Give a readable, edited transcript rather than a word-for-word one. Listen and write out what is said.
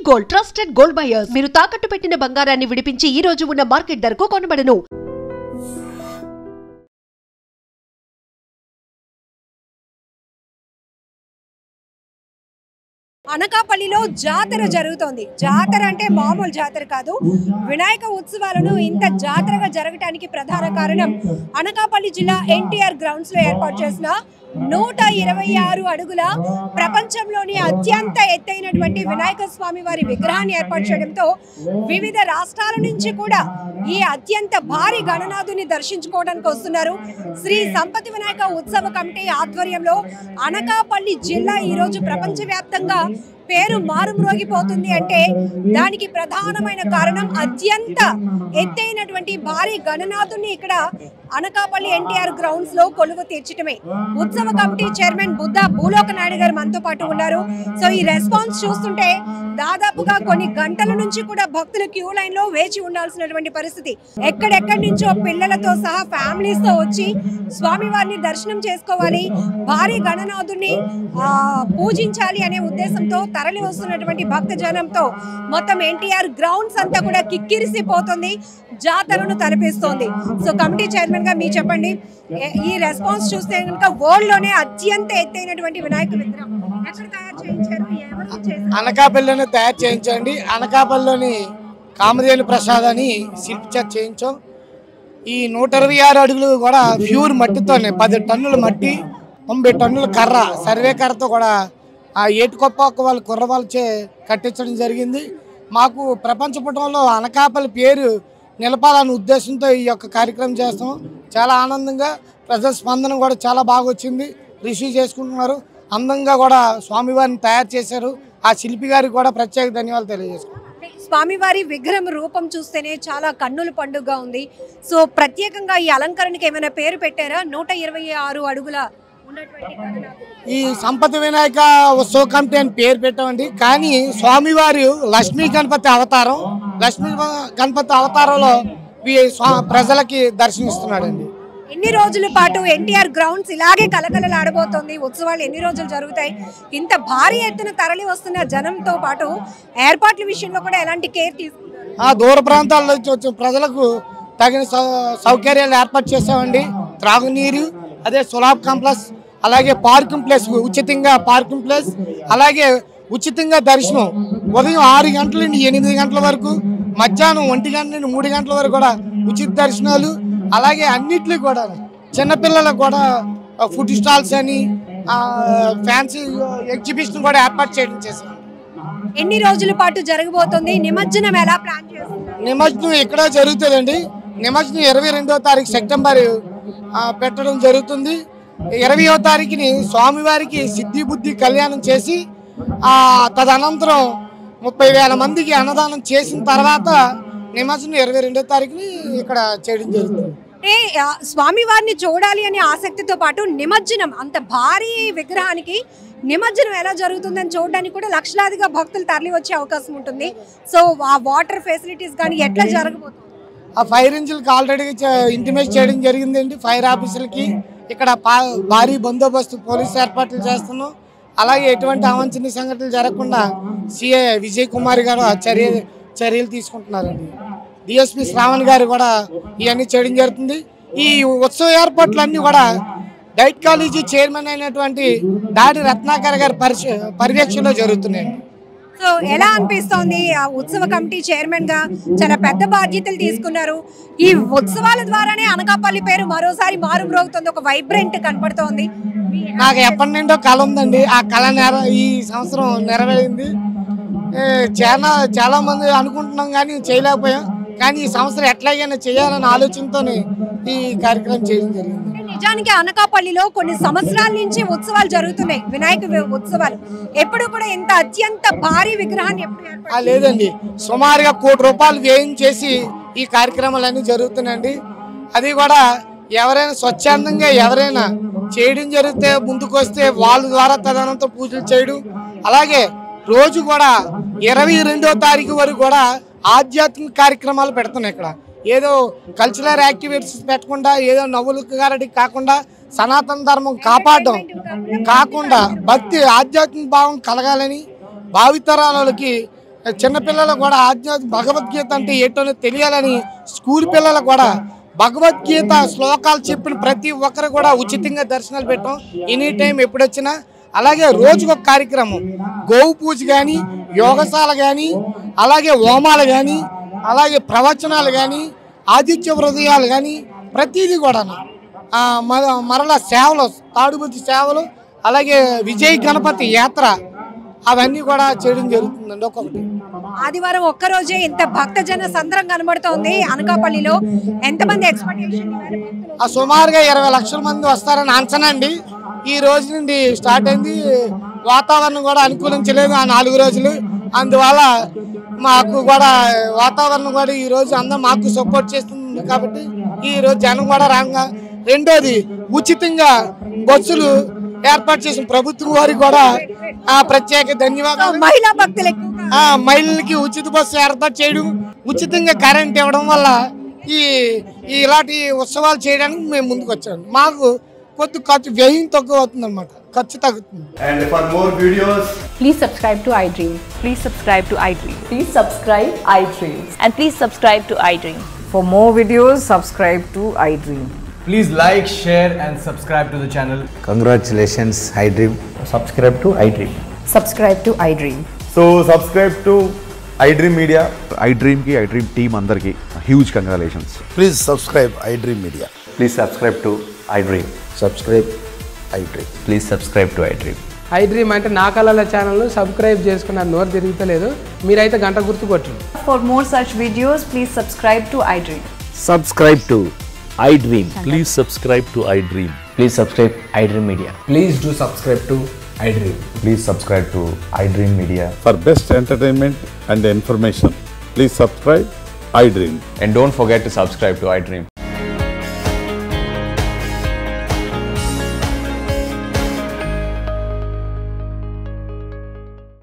Gold trusted gold buyers మీరు తాకట్టు పెట్టిన బంగారాన్ని విడిపించి ఈ రోజు ఉన్న మార్కెట్ ధరకు కొనబడను. అనకాపల్లిలో జాతర జరుగుతోంది. జాతర అంటే మామూలు జాతర కాదు. వినాయక ఉత్సవాలను ఇంత జాతరగా జరగడానికి ప్రధాన కారణం అనకాపల్లి జిల్లా ఎన్టీఆర్ గ్రౌండ్స్ లో ఏర్పాటు చేసిన 126 అడుగుల ప్రపంచంలోని అత్యంత ఎత్తైనటువంటి వినాయక స్వామి వారి విగ్రహాన్ని ఏర్పాటు చేయడంతో వివిధ రాష్ట్రాల నుంచి కూడా ఈ అత్యంత భారీ గణనాథుని దర్శించుకోవడానికి వస్తున్నారు. శ్రీ సంపతి వినాయక ఉత్సవ కమిటీ ఆధ్వర్యంలో అనకాపల్లి జిల్లా ఈరోజు ప్రపంచవ్యాప్తంగా పేరు మారుమ్రోగిపోతుంది అంటే దానికి ప్రధానమైన కారణం అత్యంత ఎత్తైనటువంటి భారీ గణనాథుని ఇక్కడ అనకాపల్లి ఎన్టీఆర్ గ్రౌండ్స్ లో కొలువు తీర్చడమే. ఉత్సవ కమిటీ చైర్మన్ బుద్ధ భూలోక నాయుడు గారు మనతో పాటు ఉన్నారు. సో ఈ రెస్పాన్స్ చూస్తుంటే దాదాపుగా కొన్ని గంటల నుంచి కూడా భక్తులు క్యూ లైన్ లో వేచి ఉండాల్సినటువంటి పరిస్థితి. ఎక్కడెక్కడి నుంచో పిల్లలతో సహా ఫ్యామిలీస్ తో వచ్చి స్వామివారిని దర్శనం చేసుకోవాలి, భారీ గణనాథుని పూజించాలి అనే ఉద్దేశంతో తరలి వస్తున్నటువంటి భక్త జనంతో మొత్తం ఎన్టీఆర్ గ్రౌండ్స్ అంతా కూడా కిక్కిరిసిపోతుంది, జాతరను తలపిస్తోంది. సో కమిటీ చైర్మన్ గా మీరు చెప్పండి, ఈ రెస్పాన్స్ చూస్తే కనుక వరల్డ్ లోనే అత్యంత ఎత్తైనటువంటి వినాయక విగ్రహం ఎక్కడ తయారు చేయించారు? అనకాపల్లిలోనే తయారు చేయించండి. అనకాపల్లిలోని కామధేను ప్రసాద్ అని శిల్పి చేత చేయించాం. ఈ 126 అడుగులు కూడా ప్యూర్ మట్టితోనే 10 టన్నుల మట్టి, 90 టన్నుల కర్ర, సర్వే కర్రతో కూడా ఆ ఏటుకొప్ప వాళ్ళ కుర్రవాళ్ళచే కట్టించడం జరిగింది. మాకు ప్రపంచ పటంలో అనకాపల్లి పేరు నిలపాలనే ఉద్దేశంతో ఈ యొక్క కార్యక్రమం చేస్తాం. చాలా ఆనందంగా ప్రజల స్పందన కూడా చాలా బాగా వచ్చింది, రిసీవ్ చేసుకుంటున్నారు. అందంగా కూడా స్వామివారిని తయారు చేశారు. ఆ శిల్పి గారికి కూడా ప్రత్యేక ధన్యవాదాలు తెలియజేసుకుంటాం. స్వామివారి విగ్రహం రూపం చూస్తేనే చాలా కన్నుల పండుగ ఉంది. సో ప్రత్యేకంగా ఈ అలంకరణకి ఏమైనా పేరు పెట్టారా? 126 అడుగుల ఈ సంపతి వినాయక ఉత్సవ కమిటీ అని పేరు పెట్టామండి. కానీ స్వామివారి లక్ష్మీ గణపతి అవతారం, లక్ష్మీ గణపతి అవతారంలో ప్రజలకి దర్శనమిస్తున్నాడండి. ఎన్ని రోజుల పాటు ఎన్టీఆర్ గ్రౌండ్స్ ఇలాగే కలకలలాడబోతోంది? ఉత్సవాలు ఎన్ని రోజులు జరుగుతాయి? ఇంత భారీ ఎత్తున తరలి వస్తున్న జనంతో పాటు ఏర్పాట్ల విషయంలో కూడా ఎలాంటి కేర్ తీసుకుంటారు? దూర ప్రాంతాల నుంచి వచ్చిన ప్రజలకు తగిన సౌకర్యాలు ఏర్పాటు చేసామండి. త్రాగునీరు, అదే సులాబ్ కాంప్లెక్స్, అలాగే పార్కింగ్ ప్లేస్, ఉచితంగా పార్కింగ్ ప్లేస్, అలాగే ఉచితంగా దర్శనం. ఉదయం 6 గంటల నుండి 8 గంటల వరకు, మధ్యాహ్నం 1 గంట నుండి 3 గంటల వరకు కూడా ఉచిత దర్శనాలు. అలాగే అన్నిట్లో కూడా చిన్నపిల్లలకు కూడా ఫుడ్ స్టాల్స్ అని ఫ్యాన్సీ ఎగ్జిబిషన్ కూడా ఏర్పాటు చేయడం చేశాం. ఎన్ని రోజుల పాటు జరగబోతుంది? నిమజ్జనం ఎలా ప్లాన్ చేస్తున్నారు? నిమజ్జనం ఇక్కడ జరుగుతుందండి. నిమజ్జనం 22వ తారీఖు సెప్టెంబర్ పెట్టడం జరుగుతుంది. 20వ తారీఖుని స్వామివారికి సిద్ధి బుద్ధి కళ్యాణం చేసి తదనంతరం 30,000 మందికి అన్నదానం చేసిన తర్వాత నిమజ్జనం 22వ తారీఖుని ఇక్కడ చేయడం జరుగుతుంది. స్వామివారిని చూడాలి అనే ఆసక్తితో పాటు నిమజ్జనం, అంత భారీ విగ్రహానికి నిమజ్జనం ఎలా జరుగుతుందని చూడడానికి కూడా లక్షలాదిగా భక్తులు తరలి వచ్చే అవకాశం ఉంటుంది. సో ఆ వాటర్ ఫెసిలిటీస్ కానీ ఎట్లా జరగబోతుంది? ఆ ఫైర్ ఇంజిన్కి ఆల్రెడీ ఇంటిమేట్ చేయడం జరిగిందండి. ఫైర్ ఆఫీసులకి ఇక్కడ భారీ బందోబస్తు పోలీసు ఏర్పాట్లు చేస్తున్నాం. అలాగే ఎటువంటి అవాంఛనీయ సంఘటనలు జరగకుండా సిఐ విజయ్ కుమార్ గారు చర్యలు తీసుకుంటున్నారండి. డిఎస్పీ శ్రావణ్ గారు కూడా ఇవన్నీ చేయడం జరుగుతుంది. ఈ ఉత్సవ ఏర్పాట్లన్నీ కూడా డైట్ కాలేజీ చైర్మన్ అయినటువంటి దాడి రత్నాకర్ గారి పర్యవేక్షణలో జరుగుతున్నాయండి. సో ఎలా అనిపిస్తోంది? ఆ ఉత్సవ కమిటీ చైర్మన్ గా చాలా పెద్ద బాధ్యతలు తీసుకున్నారు. ఈ ఉత్సవాల ద్వారానే అనకాపల్లి పేరు మరోసారి మారుమ్రోగుతుంది, ఒక వైబ్రెంట్ కనపడుతోంది. నాకు ఎప్పటి నుండో కళ ఉందండి. ఆ కళ ఈ సంవత్సరం నెరవేరింది. చాలా మంది అనుకుంటున్నాం కానీ చేయలేకపోయాం. కానీ ఈ సంవత్సరం ఎట్లాగైనా చేయాలనే ఆలోచనతోనే ఈ కార్యక్రమం చేయడం జరిగింది. నిజానికి అనకాపల్లిలో కొన్ని సంవత్సరాల నుంచి ఉత్సవాలు జరుగుతున్నాయి, వినాయక ఉత్సవాలు. ఎప్పుడు కూడా ఇంత అత్యంత భారీ విగ్రహాన్ని లేదండి. సుమారుగా ₹1,00,00,000 వ్యయం చేసి ఈ కార్యక్రమాలన్నీ జరుగుతున్నాయండి. అది కూడా ఎవరైనా స్వచ్ఛందంగా ఎవరైనా చేయడం జరిగితే ముందుకు వస్తే వాళ్ళ ద్వారా తదనంతరం పూజలు చేయడం. అలాగే రోజు కూడా 22వ తారీఖు వరకు కూడా ఆధ్యాత్మిక కార్యక్రమాలు పెడుతున్నాయి. ఇక్కడ ఏదో కల్చరల్ యాక్టివిటీస్ పెట్టకుండా, ఏదో నవ్వులు గారడికి కాకుండా సనాతన ధర్మం కాపాడడం కాకుండా భక్తి ఆధ్యాత్మిక భావం కలగాలని భావితరాలకి చిన్నపిల్లలకు కూడా ఆధ్యాత్మిక భగవద్గీత అంటే ఏంటో తెలియాలని స్కూల్ పిల్లలకు కూడా భగవద్గీత శ్లోకాలు చెప్పిన ప్రతి ఒక్కరు కూడా ఉచితంగా దర్శనాలు పెట్టాం. ఎనీ టైం ఎప్పుడొచ్చినా. అలాగే రోజుకొక కార్యక్రమం, గోవు పూజ కానీ, యోగశాల కానీ, అలాగే హోమాలు కానీ, అలాగే ప్రవచనాలు కానీ, ఆదిత్య హృదయాలు కానీ, ప్రతిదీ కూడా మరలా సేవలు, తాడుబుద్ధి సేవలు, అలాగే విజయ్ గణపతి యాత్ర అవన్నీ కూడా చేయడం జరుగుతుందండి. ఒక్కొక్కటి ఆదివారం ఒక్కరోజే ఇంత భక్తజన సంద్రం కనబడుతోంది అనకాపల్లిలో. ఎంతమంది ఎక్స్పెక్టేషన్? సుమారుగా 20 లక్షల మంది వస్తారని అంచనా అండి. ఈ రోజు నుండి స్టార్ట్ అయింది. వాతావరణం కూడా అనుకూలించలేదు ఆ 4 రోజులు. అందువల్ల మాకు కూడా వాతావరణం కూడా ఈ రోజు అందరూ మాకు సపోర్ట్ చేస్తుంది కాబట్టి ఈ రోజు జనం కూడా రాగా. రెండోది ఉచితంగా బస్సులు ఏర్పాటు చేసిన ప్రభుత్వం వారికి కూడా ప్రత్యేక ధన్యవాదాలు. మహిళా భక్తులకు మహిళలకి ఉచిత బస్సు ఏర్పాటు చేయడం, ఉచితంగా కరెంట్ ఇవ్వడం వల్ల ఇలాంటి ఉత్సవాలు చేయడానికి మేము ముందుకు వచ్చాము. మాకు కొద్ది ఖర్చు వ్యయం తక్కువ అవుతుంది అన్నమాట, ఖర్చు తగ్గుతుంది. And for more videos, please subscribe to iDream. Please subscribe to iDream. Please subscribe iDream. And please subscribe to iDream. For more videos, subscribe to iDream. please like, share and subscribe to the channel. Congratulations, iDream. Subscribe to iDream. Subscribe to iDream. So subscribe to iDream Media. iDream ki iDream team andarki huge congratulations. Please subscribe iDream Media. Please subscribe to iDream. Subscribe iDream. Please subscribe to iDream. iDream అంటే నా కళల channel subscribe చేసుకున్నారు, నోరు తిరుగుతలేదు. మీరైతే గంట గుర్తు కొట్టండి. For more such videos, please subscribe to iDream. Subscribe to iDream. Please subscribe to iDream. Please subscribe iDream Media. Please do subscribe to iDream. Please subscribe to iDream Media. For best entertainment and information, please subscribe iDream. And don't forget to subscribe to iDream.